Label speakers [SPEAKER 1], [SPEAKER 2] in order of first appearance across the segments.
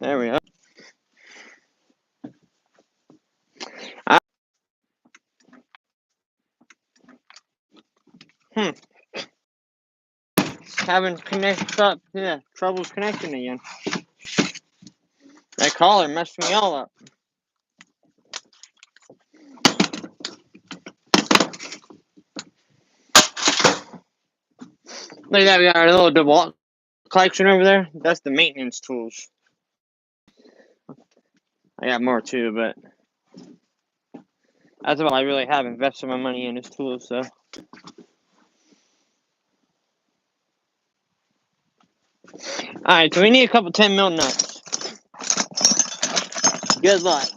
[SPEAKER 1] There we go. Having connected up. Yeah, trouble's connecting again. That caller messed me all up. Look at that, we got our little DeWalt collection over there. That's the maintenance tools. I got more too, but that's all I really have invested my money in is tools, so. Alright, so we need a couple 10 mil nuts. Good luck.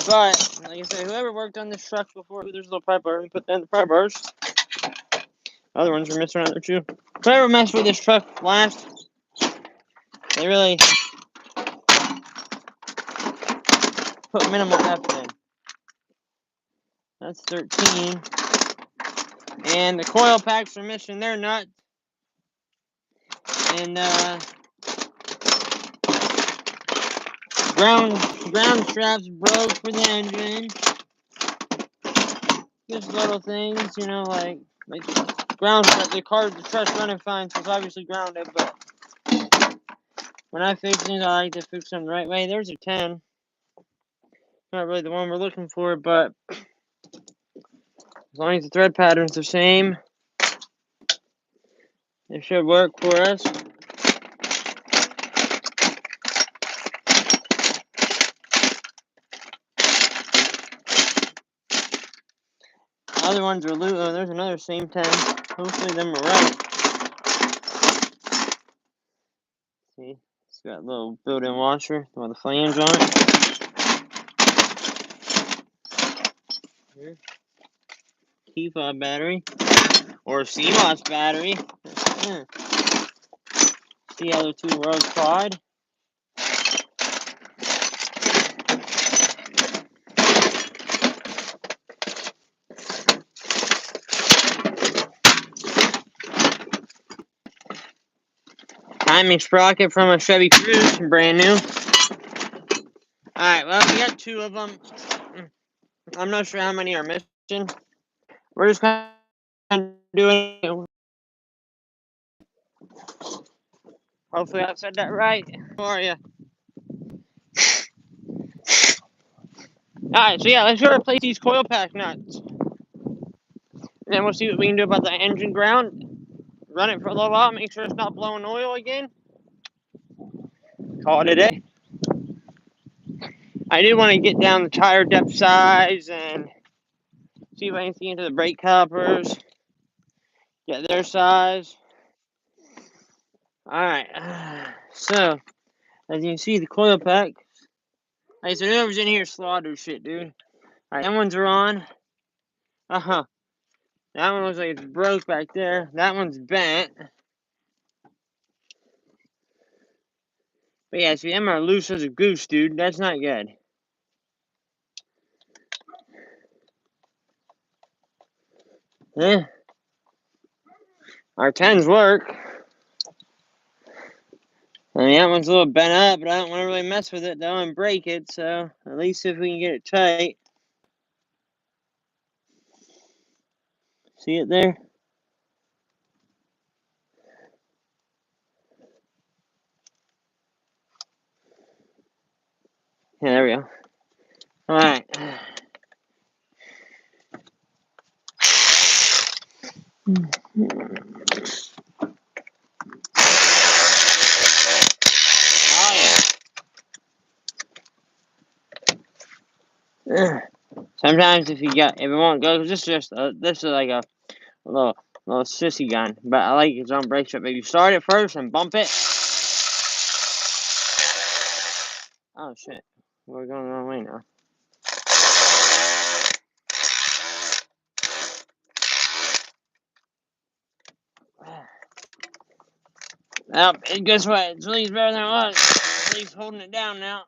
[SPEAKER 1] But, like I said, whoever worked on this truck before, there's a little pry bar, we put that in the pry bars. Other ones are missing around there too. Whoever messed with this truck last, they really put minimal effort in. That's 13. And the coil packs are missing their nut. And ground straps broke for the engine. Just little things, you know, like ground strap. The truck's running fine, so it's obviously grounded. But when I fix things, I like to fix them the right way. There's a 10. Not really the one we're looking for, but as long as the thread pattern's the same, it should work for us. Other ones are loose. Oh, there's another same 10. Hopefully them are right. See, it's got a little built-in washer with a flange on it. Here. Key fob battery. Or a CMOS battery. See how the two worlds collide. Timing sprocket from a Chevy Cruze, brand new. Alright, well, we got 2 of them. I'm not sure how many are missing. We're just kind of doing it. Hopefully I said that right. How are you? Alright, so yeah, let's go replace these coil pack nuts. And then we'll see what we can do about the engine ground. Run it for a little while, make sure it's not blowing oil again. Call it a day. I do want to get down the tire depth size and see if I can see into the brake calipers. Get their size. Alright, so as you can see, the coil pack. Like, so whoever's in here slaughtered shit, dude. Alright, them ones are on. That one looks like it's broke back there. That one's bent. But yeah, see, them are loose as a goose, dude. That's not good. Yeah. Our 10s work. I mean, that one's a little bent up, but I don't want to really mess with it, though, and break it, so at least if we can get it tight. See it there? Yeah, there we go. Alright. Sometimes if it won't go, this is like a little sissy gun, but I like its own brake strap. If you start it first and bump it. Oh shit, we're going the wrong way now. Well, guess what? It's at least better than it was. At least holding it down now.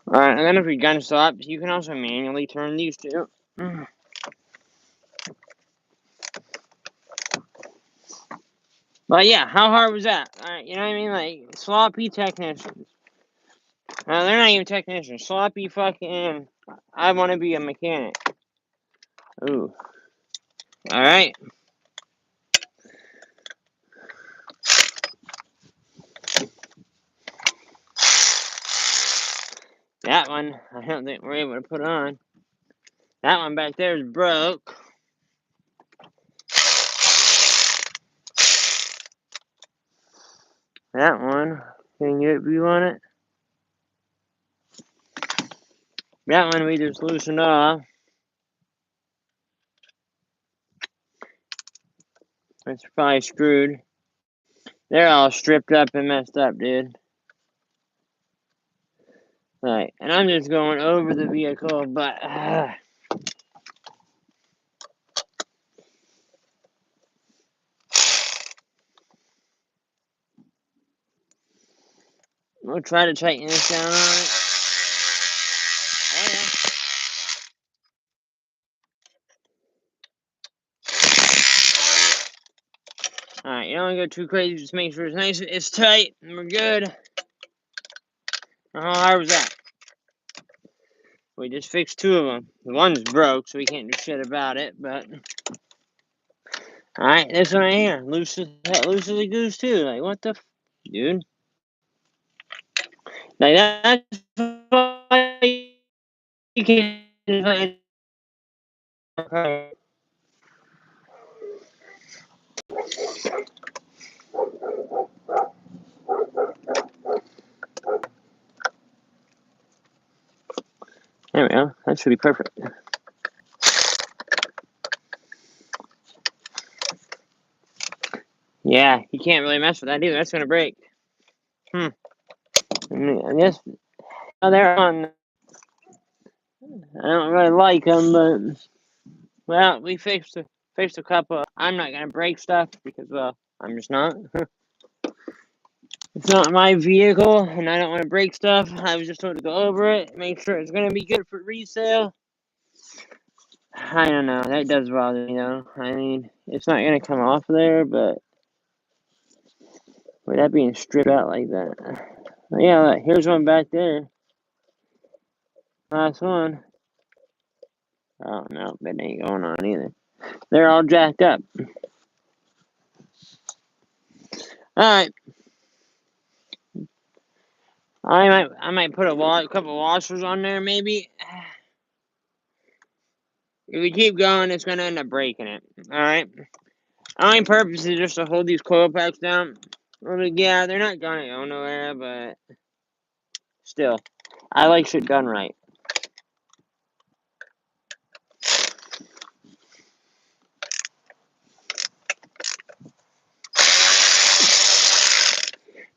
[SPEAKER 1] Alright, and then if we gun stop, you can also manually turn these two. But yeah, how hard was that? Alright, you know what I mean? Like, sloppy technicians. They're not even technicians. Sloppy fucking, I want to be a mechanic. Ooh. Alright. That one, I don't think we're able to put on. That one back there is broke. That one, can you get a view on it? That one we just loosened off. It's probably screwed. They're all stripped up and messed up, dude. Right, and I'm just going over the vehicle, but we'll try to tighten this down on it. Alright, you don't want to go too crazy, just make sure it's nice, it's tight, and we're good. How hard was that? We just fixed two of them. The one's broke, so we can't do shit about it, but... Alright, this one right here, loose as a goose too, like what the dude? Like that's why you can't... There we go, that should be perfect. Yeah, you can't really mess with that either. That's gonna break. I guess they're on. I don't really like them, but well, we fixed a couple. I'm not gonna break stuff because well, I'm just not. It's not my vehicle, and I don't want to break stuff. I was just told to go over it, make sure it's gonna be good for resale. I don't know. That does bother me, though. I mean, it's not gonna come off there, but with that being stripped out like that. But yeah, look, here's one back there. Last one. Oh no, it ain't going on either. They're all jacked up. Alright. I might put a couple washers on there maybe. If we keep going, it's gonna end up breaking it. Alright. Only purpose is just to hold these coil packs down. Yeah, they're not gonna go nowhere, but still. I like shit done right.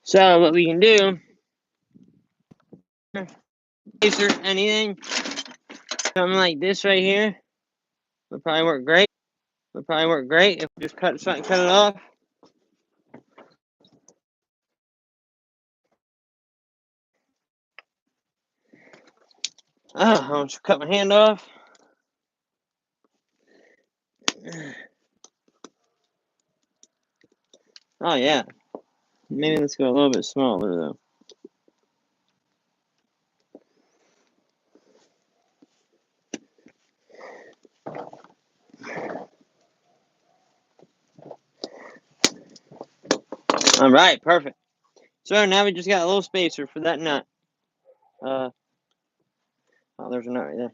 [SPEAKER 1] So what we can do, or anything, something like this right here, would probably work great. Would probably work great if we just cut it off. Oh, I almost cut my hand off. Oh yeah. Maybe let's go a little bit smaller though. Alright, perfect. So now we just got a little spacer for that nut. Oh, there's a nut right there.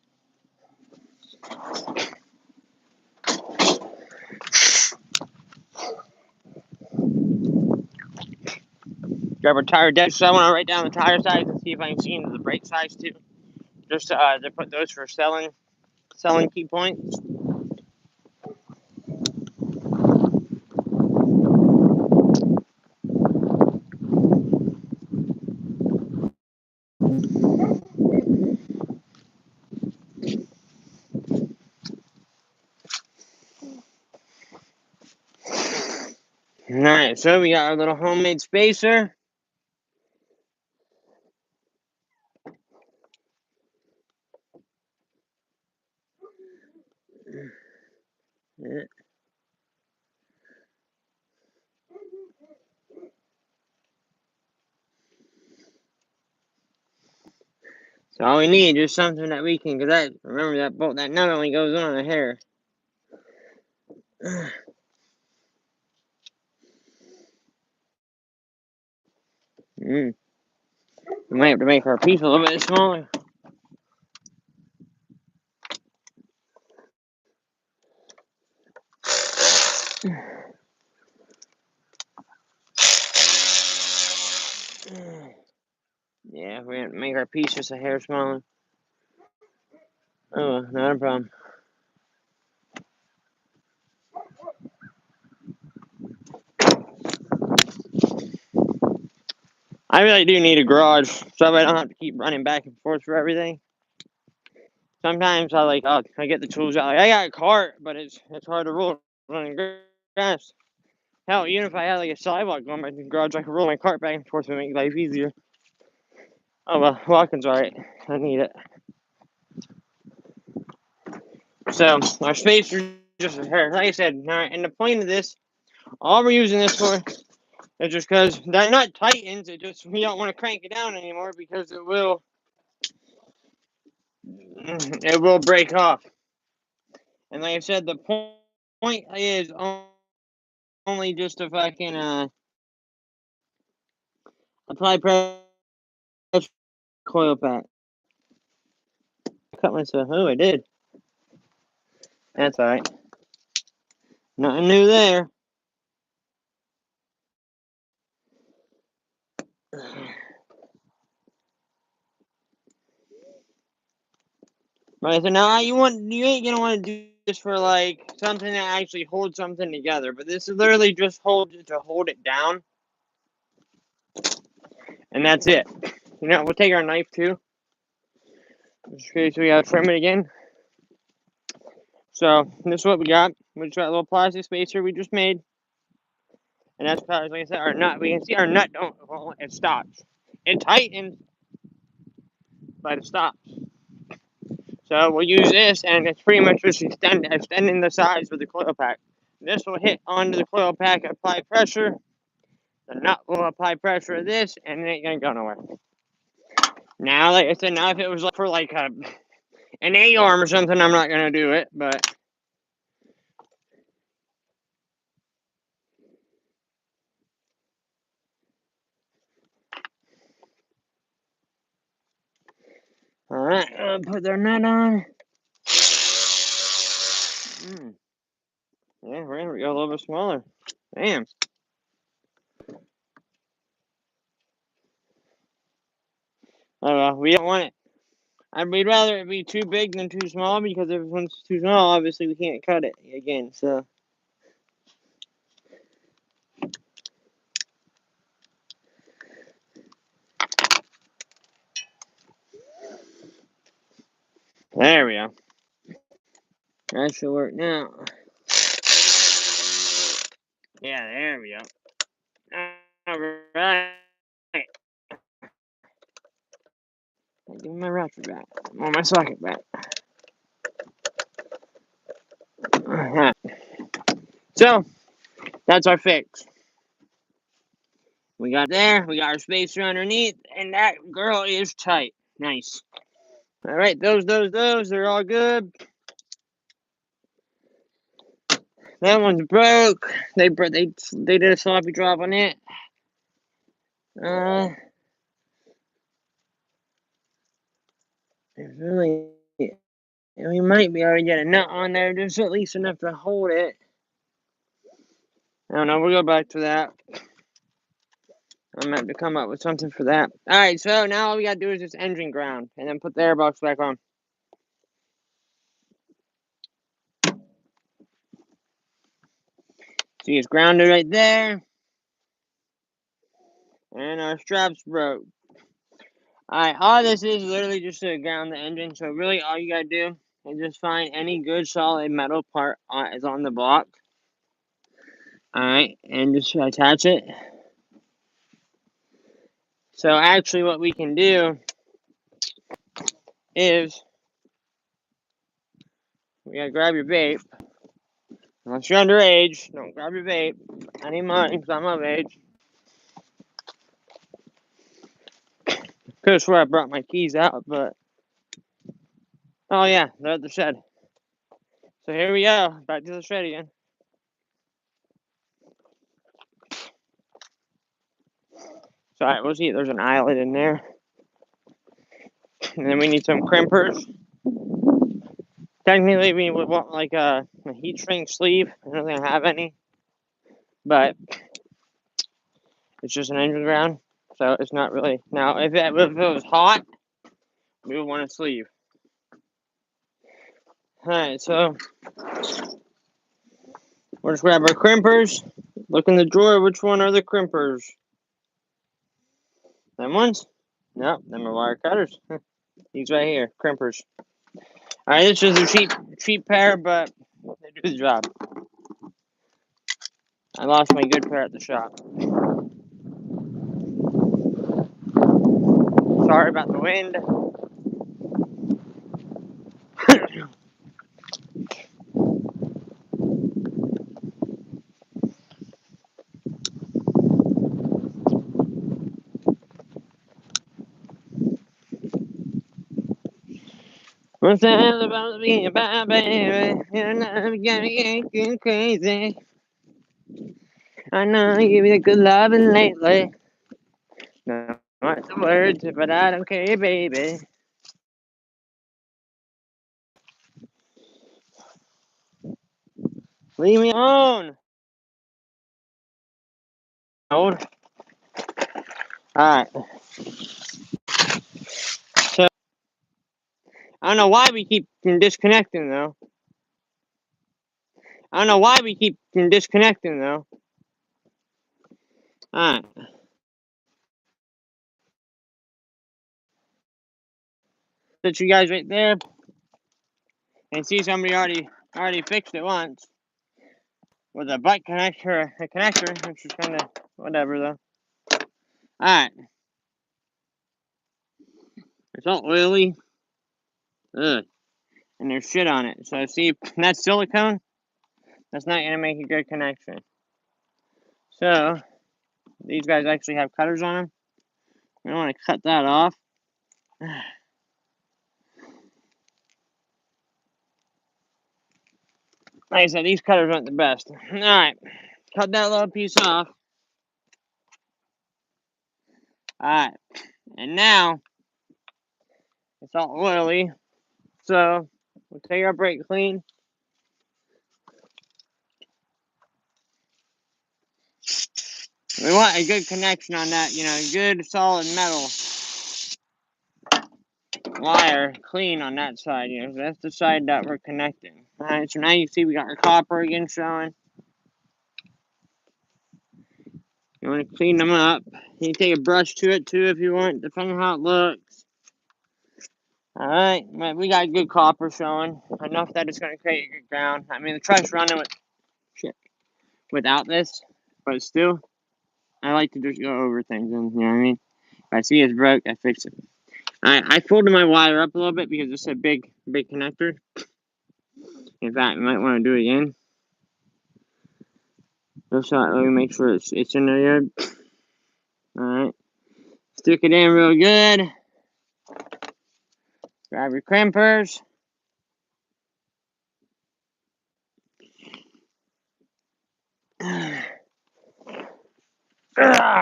[SPEAKER 1] Grab our tire depth. So I want to write down the tire size and see if I can see into the brake size too. Just to put those for selling key points. Alright, so we got our little homemade spacer. So all we need is something that we can, because remember that bolt, that nut only goes on a hair. We might have to make our piece a little bit smaller. Yeah, we're going to make our piece just a hair smaller. Oh, not a problem. I really do need a garage, so I don't have to keep running back and forth for everything. Sometimes I get the tools out. Like, I got a cart, but it's hard to roll running grass. Hell, even if I had like a sidewalk going by the garage, I could roll my cart back and forth and make life easier. Oh well, walking's alright. I need it. So our spacer just like I said. Alright, and the point of this, all we're using this for is just because that nut tightens. We don't want to crank it down anymore because it will break off. And like I said, the point is only just to fucking apply pressure coil pack. I cut myself. Oh, I did. That's alright. Nothing new there. Right, so now you ain't gonna want to do this for like something that actually holds something together, but this is literally just hold it down, and that's it. We'll take our knife too, just in case we gotta trim it again. So this is what we got. We just got a little plastic spacer we just made, and that's probably, like I said, our nut. We can see our nut it stops. It tightens, but it stops. So we'll use this, and it's pretty much just extending the size of the coil pack. This will hit onto the coil pack and apply pressure. The nut will apply pressure to this, and it ain't gonna go nowhere. Now, like I said, now if it was for like an A-arm or something, I'm not gonna do it, but. Alright, put their nut on. Yeah, we're gonna go a little bit smaller. Damn. Oh, we don't want it. We'd rather it be too big than too small, because if it's too small, obviously we can't cut it again, so. There we go. That should work now. Yeah, there we go. Alright. Give me my ratchet back. Or my socket back. Alright. So, that's our fix. We got our spacer underneath, and that girl is tight. Nice. Alright, those, they're all good. That one's broke. They did a sloppy drop on it. There's really, we might be able to get a nut on there, just at least enough to hold it. I don't know, we'll go back to that. I'm going to come up with something for that. Alright, so now all we gotta do is just engine ground, and then put the airbox back on. See, it's grounded right there. And our strap's broke. Alright, all this is literally just to ground the engine, so really all you gotta do is just find any good solid metal part is on the block. Alright, and just attach it. So actually what we can do is, we gotta grab your vape. Unless you're underage, don't grab your vape. I need mine because I'm of age. Could have swear I brought my keys out, but Oh yeah, they're at the shed. So here we go, back to the shed again. So alright, we'll see. There's an eyelet in there, and then we need some crimpers. Technically, we would want like a heat shrink sleeve. I don't think I have any, but it's just an engine ground, so it's not really. Now, if it was hot, we would want a sleeve. Alright, so we'll just grab our crimpers. Look in the drawer. Which one are the crimpers? Them ones? No, them are wire cutters. These right here, crimpers. Alright, this is a cheap pair, but they do the job. I lost my good pair at the shop. Sorry about the wind. What's that about to be about, baby? You're not got me acting crazy. I know you been good loving lately. No, not the words, but I don't care, baby. Leave me alone. Alright. So, I don't know why we keep disconnecting, though. Alright. Put you guys right there. And see somebody already fixed it once. With a butt connector, which is kind of whatever, though. Alright. It's all oily. Ugh. And there's shit on it. So see, that's silicone. That's not going to make a good connection. So, these guys actually have cutters on them. We don't want to cut that off. Like I said, these cutters aren't the best. Alright, cut that little piece off. Alright, and now, it's all oily. So, we'll take our brake clean. We want a good connection on that, good solid metal wire clean on that side, that's the side that we're connecting. Alright, so now you see we got our copper again showing. You want to clean them up. You can take a brush to it too if you want, depending on how it looks. Alright, we got good copper showing. Enough that it's going to create a good ground. I mean, the truck's running without this, but still, I like to just go over things, and you know what I mean? If I see it's broke, I fix it. I folded my wire up a little bit because it's a big connector. In fact, you might want to do it again. Just so let me make sure it's in there good. Alright. Stick it in real good. Grab your crimpers.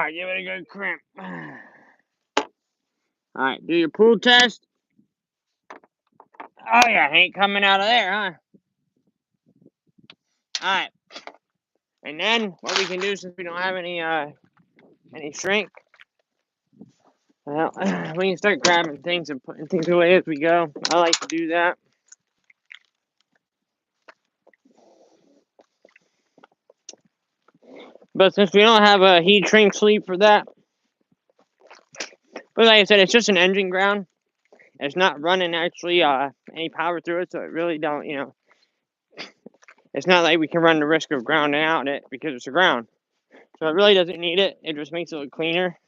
[SPEAKER 1] Give it a good crimp. Alright, do your pull test. Oh yeah, ain't coming out of there, huh? Alright. And then what we can do, since we don't have any shrink, well, we can start grabbing things and putting things away as we go. I like to do that. But since we don't have a heat shrink sleeve for that, but like I said, it's just an engine ground. It's not running actually any power through it, so it really don't, it's not like we can run the risk of grounding out it because it's a ground. So it really doesn't need it. It just makes it look cleaner.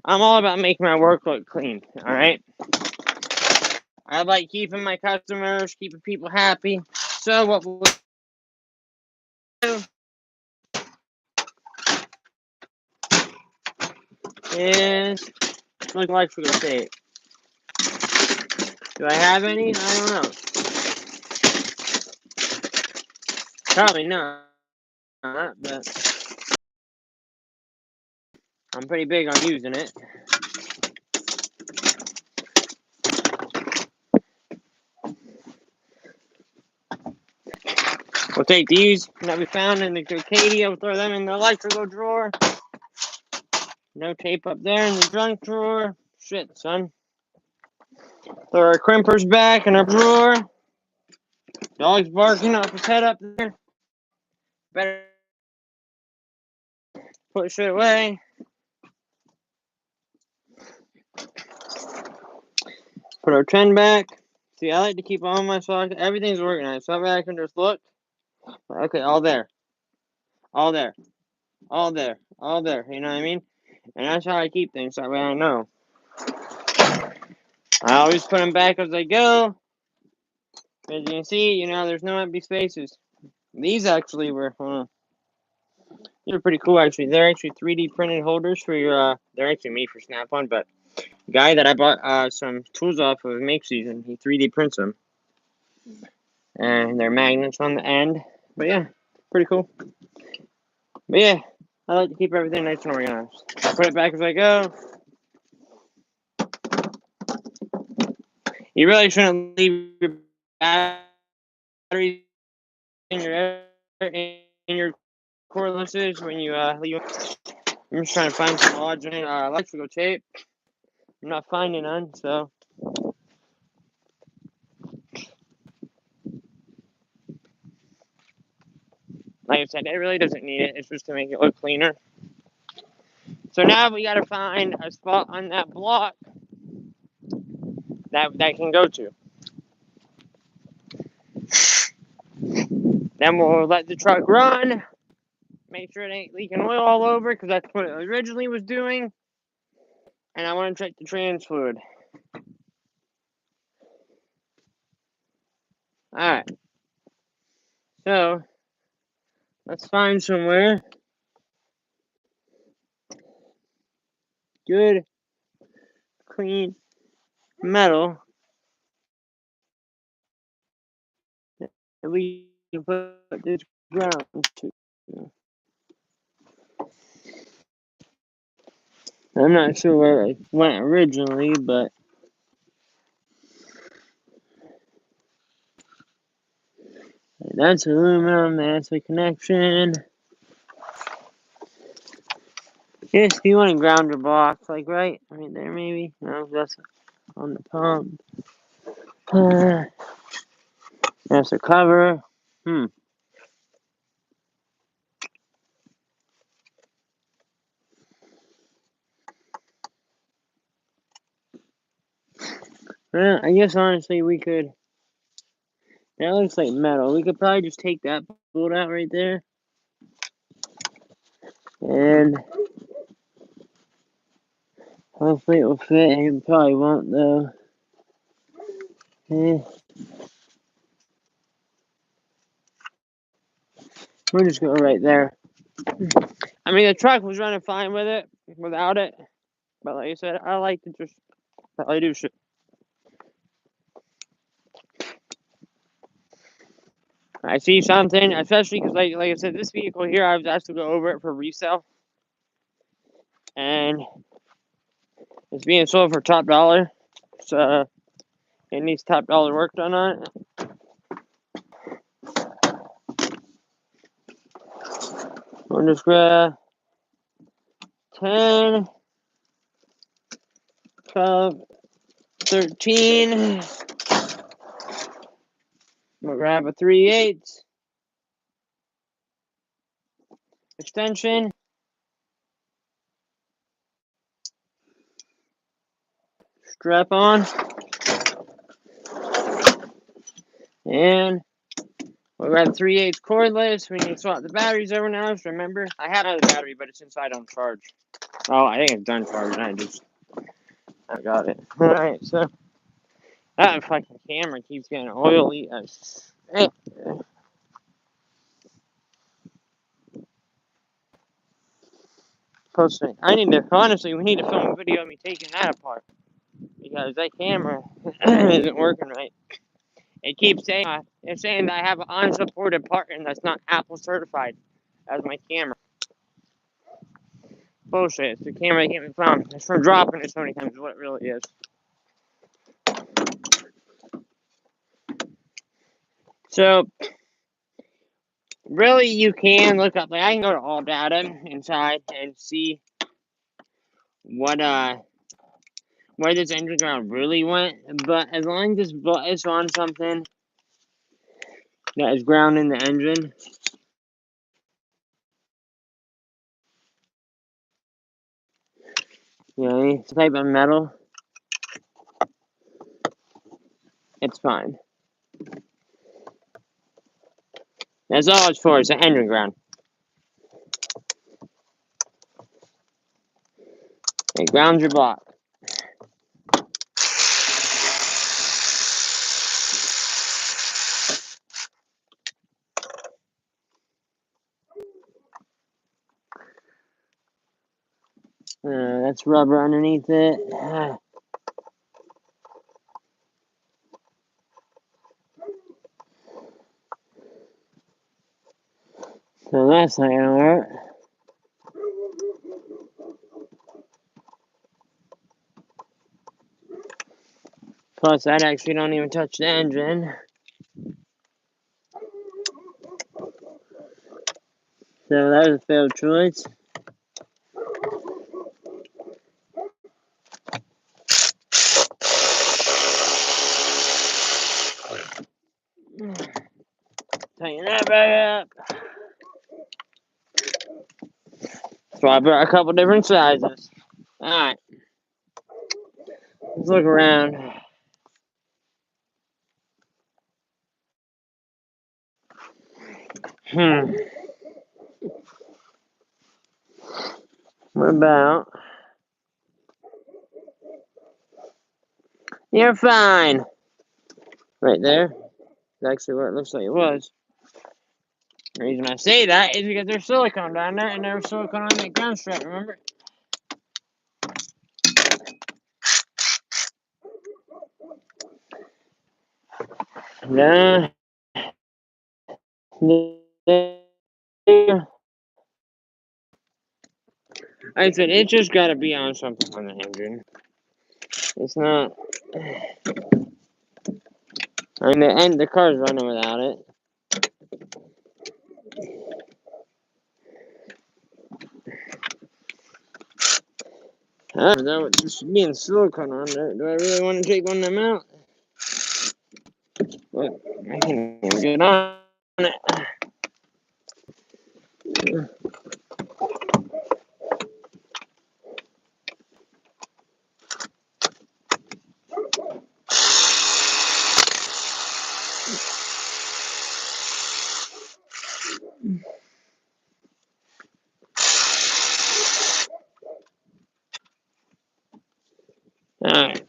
[SPEAKER 1] I'm all about making my work look clean, alright? I like keeping my customers, keeping people happy. So what we'll do is, look like we're going to say it. Do I have any? I don't know. Probably not, but I'm pretty big on using it. We'll take these that we found in the Katie, we'll throw them in the electrical drawer. No tape up there in the junk drawer. Shit, son. Throw our crimpers back in our drawer. Dog's barking off his head up there. Better put shit away. Put our 10 back. See, I like to keep all my socks. Everything's organized. So I can just look. Okay, all there. All there. All there. All there. You know what I mean? And that's how I keep things. That way I know. I always put them back as I go. As you can see, you know, there's no empty spaces. These actually were, these are pretty cool actually. They're actually 3D printed holders for your, they're actually made for Snap-on, but the guy that I bought some tools off of Make Season, he 3D prints them. And they're magnets on the end. But yeah, pretty cool. But yeah, I like to keep everything nice and organized. I put it back as I go. You really shouldn't leave your batteries in your cordlesses when you leave. I'm just trying to find some original electrical tape. I'm not finding none, so. Like I said, it really doesn't need it. It's just to make it look cleaner. So now we gotta find a spot on that block that can go to. Then we'll let the truck run. Make sure it ain't leaking oil all over, because that's what it originally was doing. And I want to check the trans fluid. Alright. So, let's find somewhere. Good, clean metal. That we can put this ground to. I'm not sure where it went originally, but that's aluminum. That's the connection. Yes, you want to ground your box, like right there, maybe. No, that's on the pump. That's the cover. Well, I guess honestly we could. That looks like metal. We could probably just take that bolt out right there. And hopefully it will fit. It probably won't though. We'll just go right there. I mean, the truck was running fine with it, without it. But like I said, I like to just probably do shit. I see something, especially because, like I said, this vehicle here, I was asked to go over it for resale. And it's being sold for top dollar. So it needs top dollar work done on it. We'll just grab 10, 12, 13. We'll grab a 3/8 extension. Strap on. And we'll grab 3/8 cordless. We need to swap the batteries over now. So remember, I have another battery, but it's inside on charge. Oh, I think it's done charging. I got it. Alright, so that fucking camera keeps getting oily as shit. Posting. We need to film a video of me taking that apart. Because that camera, isn't working right. It keeps saying it's saying that I have an unsupported part and that's not Apple certified as my camera. Bullshit. It's the camera that can't be found. It's from dropping it so many times. Is what it really is. So really, you can look up. Like I can go to all data inside and see what where this engine ground really went. But as long as it's on something that is grounding the engine. Any type of metal, it's fine. That's all it's for, it's an engine ground. It grounds your block. That's rubber underneath it. So that's not gonna work. Plus, that actually don't even touch the engine. So that was a failed choice. Tighten that back up. So I brought a couple different sizes. Alright. Let's look around. What about? You're fine. Right there. That's actually where it looks like it was. The reason I say that is because there's silicone down there, and there was silicone on that ground strap, remember? Yeah. I said, it just gotta be on something on the engine. It's not. I mean, the car's running without it. I don't know, just being silicone on there. Do I really want to take one of them out? But I can get on it. Alright.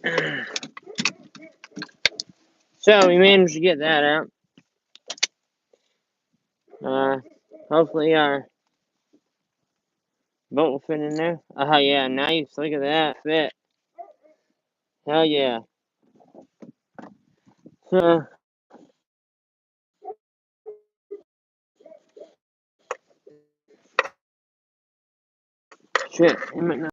[SPEAKER 1] So we managed to get that out. Hopefully our bolt will fit in there. Oh yeah, nice. Look at that fit. Hell yeah. So shit. It might not.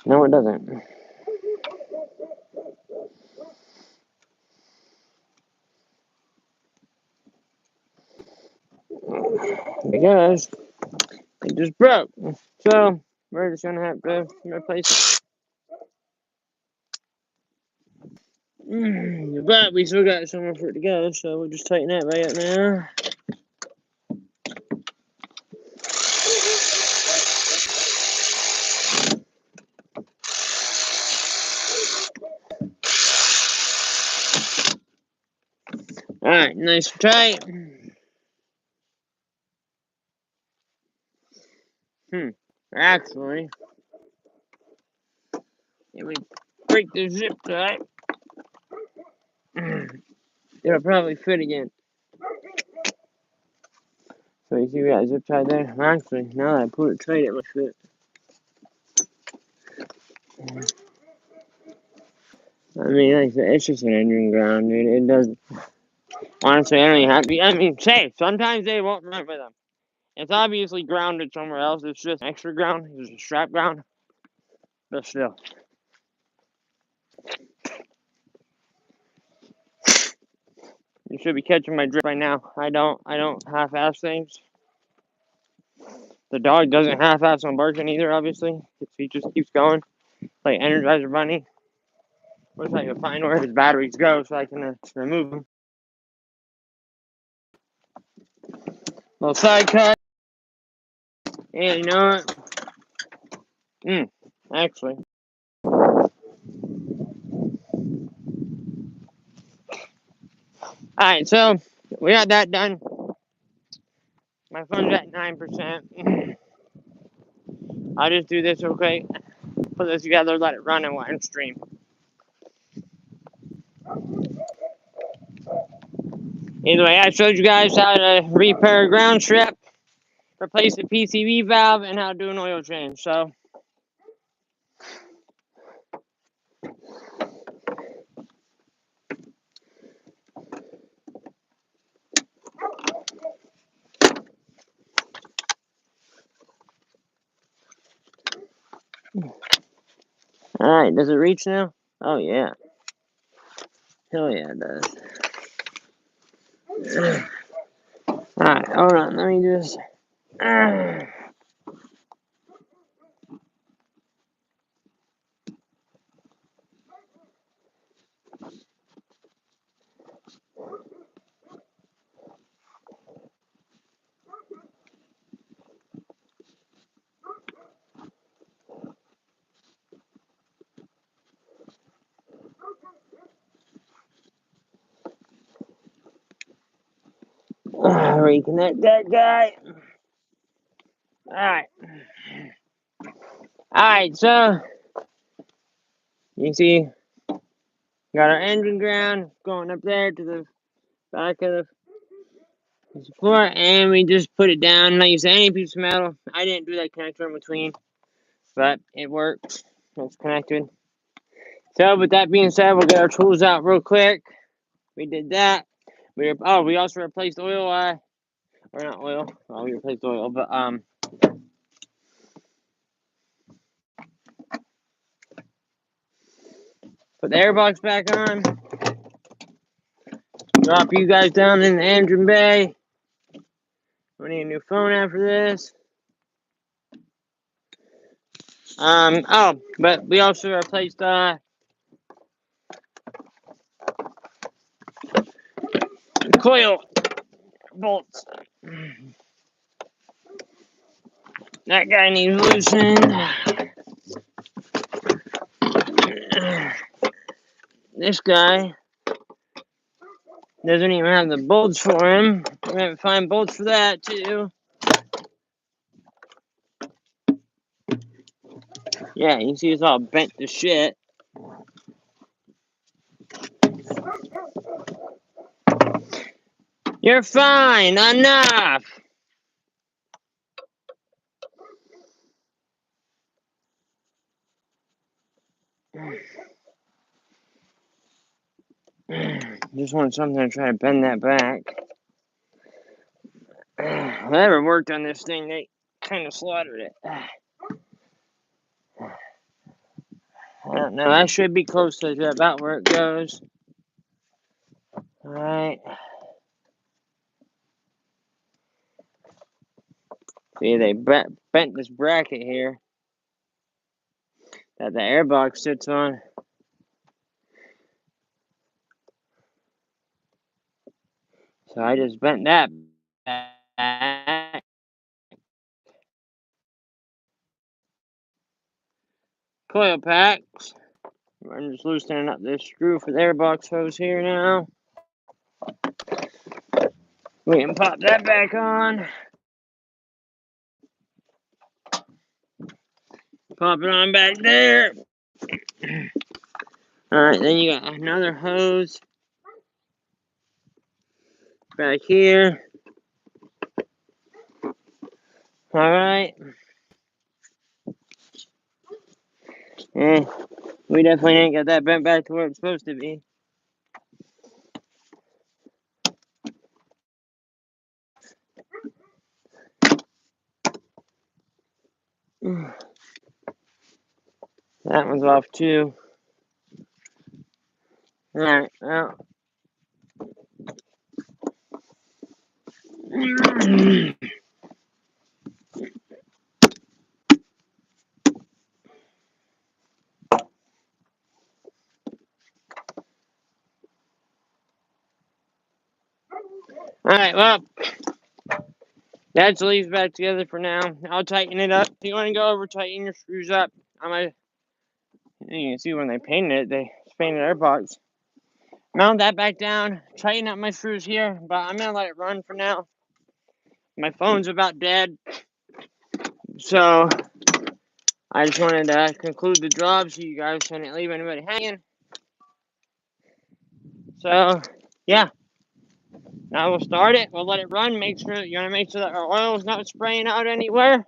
[SPEAKER 1] No, it doesn't. Because it just broke. So we're just gonna have to replace it. But we still got somewhere for it to go, so we'll just tighten that right up now. Alright, nice and tight. Actually, if we break the zip tie, it'll probably fit again. So you see that zip tie there? Actually, now that I put it tight, it must fit. I mean, like I said, it's just an engine ground, dude. It doesn't. Honestly, I don't even have to. I mean, say, sometimes they won't run with them. It's obviously grounded somewhere else. It's just extra ground. It's a strap ground. But still. You should be catching my drift by now. I don't half-ass things. The dog doesn't half-ass on barking either, obviously. He just keeps going. Like Energizer Bunny. Wish I could find where his batteries go so I can remove them. Little side cut. And you know what? Actually. Alright, so we got that done. My phone's at 9%. I'll just do this real quick. Put this together, let it run, and one stream. Either way, I showed you guys how to repair a ground strip, replace the PCV valve, and how to do an oil change. So, alright, does it reach now? Oh, yeah. Hell yeah, it does. Alright, hold on, let me just... reconnect that guy. Alright. Alright, so... You see... Got our engine ground going up there to the back of the floor, and we just put it down. Like you said, any piece of metal. I didn't do that connector in between, but it worked. It's connected. So, with that being said, we'll get our tools out real quick. We did that. We also replaced oil. Or not oil. Well, we replaced oil, but put the airbox back on. Drop you guys down in the engine bay. We need a new phone after this. But we also replaced coil bolts. That guy needs loosening. This guy doesn't even have the bolts for him. We have to find bolts for that too. Yeah, you can see it's all bent to shit. You're fine. Enough. Just want something to try to bend that back. Whoever worked on this thing, they kind of slaughtered it. I don't know. I should be close to about where it goes. Alright. See, they bent this bracket here that the airbox sits on. So I just bent that back. Coil packs. I'm just loosening up this screw for the airbox hose here now. We can pop that back on. Pop it on back there. Alright, then you got another hose back here. Alright. We definitely ain't got that bent back to where it's supposed to be. That one's off too. Alright, well. Alright, well. That's leaves back together for now. I'll tighten it up. If you want to go over, tighten your screws up. You can see when they painted it, they painted air box. Mount that back down, tighten up my screws here, but I'm going to let it run for now. My phone's about dead, so I just wanted to conclude the job so you guys didn't leave anybody hanging. So, yeah. Now we'll start it. We'll let it run. You want to make sure that our oil is not spraying out anywhere.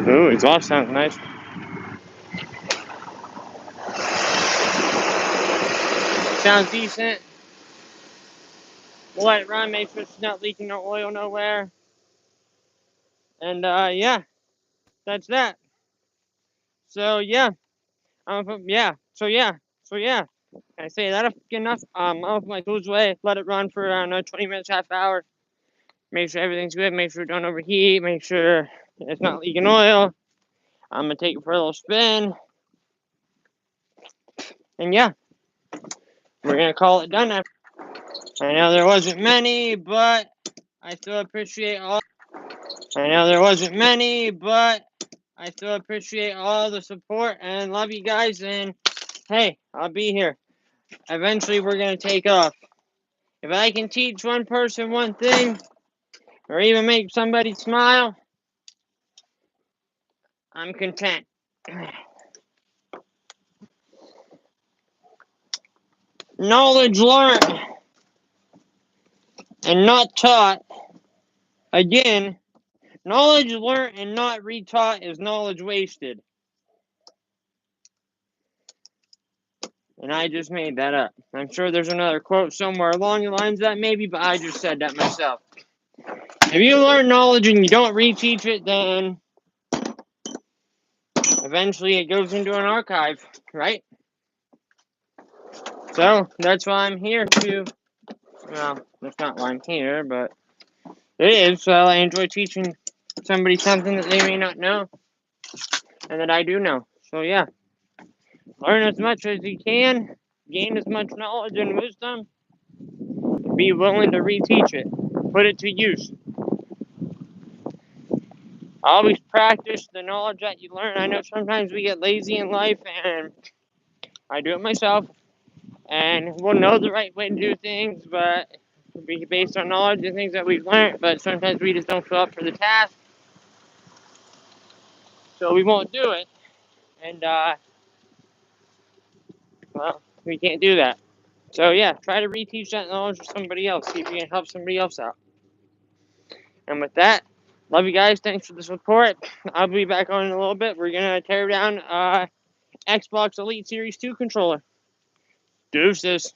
[SPEAKER 1] Ooh, exhaust sounds nice. Sounds decent. We'll let it run, make sure it's not leaking no oil nowhere. And yeah, that's that. So yeah, So yeah. I say that enough. I'll put my tools away, let it run for around 20 minutes, half hour. Make sure everything's good. Make sure it don't overheat. Make sure it's not leaking oil. I'm gonna take it for a little spin. And yeah, we're gonna call it done now. I know there wasn't many, but I still appreciate all. I know there wasn't many, but I still appreciate all the support and love you guys. And hey, I'll be here. Eventually, we're going to take off. If I can teach one person one thing, or even make somebody smile, I'm content. Knowledge learned and not taught. Again, knowledge learned and not retaught is knowledge wasted. And I just made that up. I'm sure there's another quote somewhere along the lines of that maybe, but I just said that myself. If you learn knowledge and you don't reteach it, then eventually it goes into an archive, right? So that's why I'm here to, well, that's not why I'm here, but it is. So I enjoy teaching somebody something that they may not know and that I do know. So yeah, learn as much as you can, gain as much knowledge and wisdom, and be willing to reteach it, put it to use. Always practice the knowledge that you learn. I know sometimes we get lazy in life, and I do it myself. And we'll know the right way to do things, but it'll be based on knowledge and things that we've learned. But sometimes we just don't show up for the task, so we won't do it. And well, we can't do that. So yeah, try to reteach that knowledge to somebody else. See if you can help somebody else out. And with that, love you guys. Thanks for the support. I'll be back on in a little bit. We're gonna tear down Xbox Elite Series 2 controller. Deuces.